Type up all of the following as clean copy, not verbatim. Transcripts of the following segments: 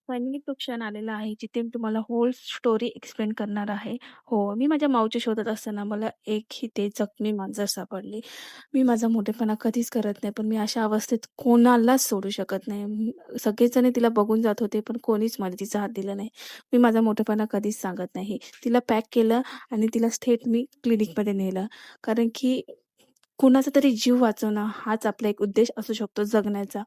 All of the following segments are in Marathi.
फायनली तो क्षण आलेला आहे, जिथे मी तुम्हाला होल स्टोरी एक्सप्लेन करणार आहे. हो, मी माझ्या माऊच्या शोधात असताना मला एक ते जखमी मांजर सापडली. मी माझा मोठेपणा कधीच करत नाही, पण मी अशा अवस्थेत कोणालाच सोडू शकत नाही. सगळेजण तिला बघून जात होते, पण कोणीच मला तिचा हात दिला नाही. मी माझा मोठेपणा कधीच सांगत नाही. तिला पॅक केलं आणि तिला थेट मी क्लिनिकमध्ये नेलं. कारण की कुणाचा तरी जीव वाचवणं हाच आपला एक उद्देश असू शकतो जगण्याचा.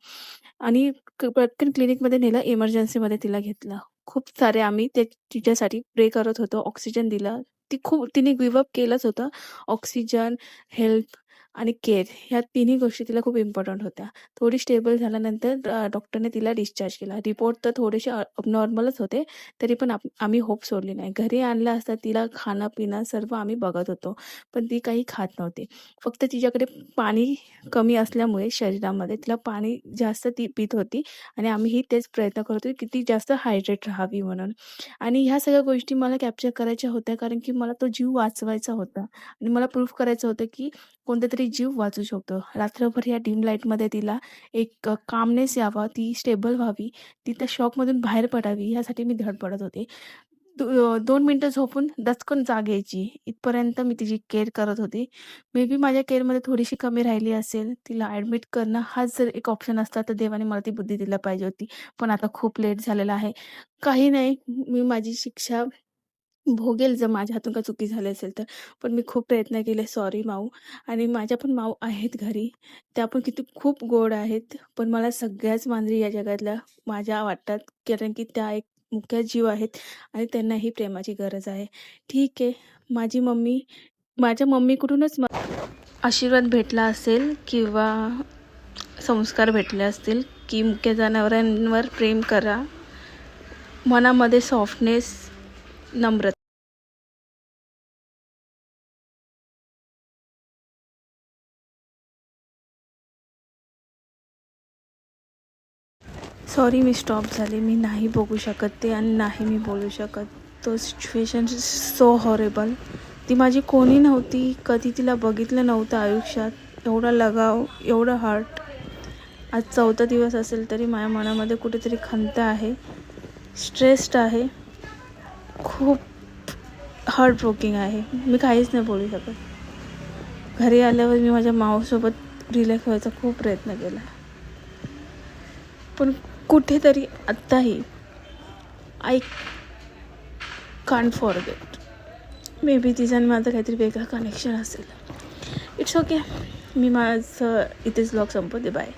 आणि पटकन क्लिनिकमध्ये नेलं, इमर्जन्सीमध्ये तिला घेतलं. खूप सारे आम्ही तिच्यासाठी प्रे करत होतो. ऑक्सिजन दिलं. तिने गिव्ह अप केलंच होतं. ऑक्सिजन, हेल्थ आणि केअर ह्या तिन्ही गोष्टी तिला खूप इम्पॉर्टंट होत्या. थोडी स्टेबल झाल्यानंतर डॉक्टरने तिला डिस्चार्ज केला. रिपोर्ट तर थोडेसे नॉर्मलच होते. तरी पण आम्ही होप सोडली नाही. घरी आणलं असता तिला खाणं-पिणं सर्व आम्ही बघत होतो. पण ती काही खात नव्हती. फक्त तिच्याकडे पाणी कमी असल्यामुळे शरीरामध्ये तिला पाणी जास्त ती पीत होती आणि आम्हीही तेच प्रयत्न करत होतो की ती जास्त हायड्रेट राहावी म्हणून. आणि ह्या सगळ्या गोष्टी मला कॅप्चर करायच्या होत्या, कारण की मला तो जीव वाचवायचा होता आणि मला प्रूफ करायचं होतं की कोणतातरी जीव वाचू शकतो. रात्रभर या डिम लाईटमध्ये तिला एक कामनेस यावा, ती स्टेबल व्हावी, ती त्या शॉकमधून बाहेर पडावी, ह्यासाठी मी धडपडत होते. 2 मिनिटं झोपून दचकन जाग यायची. इथपर्यंत मी तिची केअर करत होती. मे बी माझ्या केअरमध्ये थोडीशी कमी राहिली असेल. तिला ॲडमिट करणं हाच जर एक ऑप्शन असता, तर देवाने मला ती बुद्धी दिला पाहिजे होती. पण आता खूप लेट झालेलं आहे. काही नाही, मी माझी शिक्षा भोगेल जर माझ्या हातून काही चुकी झाली असेल तर. पण मी खूप प्रयत्न केले. सॉरी माऊ. आणि माझ्या पण माऊ आहेत घरी. त्या पण किती खूप गोड आहेत. पण मला सगळ्याच मांजरी या जगातल्या माझ्या वाटतात. कारण की त्या एक मुक्या जीव आहेत आणि त्यांनाही प्रेमाची गरज आहे. ठीक आहे. माझ्या मम्मीकडूनच आशीर्वाद भेटला असेल किंवा संस्कार भेटले असतील की मुक्या जनावरांवर प्रेम करा. मनामध्ये सॉफ्टनेस, नम्रता. सॉरी मी स्टॉप झाले. मी नाही बघू शकत ते आणि नाही मी बोलू शकत. तो सिच्युएशन सो हॉरेबल. ती माझी कोणी नव्हती. कधी तिला बघितलं नव्हतं आयुष्यात. एवढा लगाव, एवढं हार्ट. आज 4था दिवस असेल तरी माझ्या मनामध्ये कुठेतरी खंत आहे. स्ट्रेस्ड आहे. खूप हार्ट ब्रोकिंग आहे. मी काहीच नाही बोलू शकत. घरी आल्यावर मी माझ्या माऊसोबत रिलॅक्स व्हायचा खूप प्रयत्न केला. पण कुठेतरी आत्ताही I can't forget. May be तिचं आणि माझं काहीतरी वेगळं कनेक्शन असेल. It's okay. मी माझं इथेच ब्लॉग संपवते. बाय.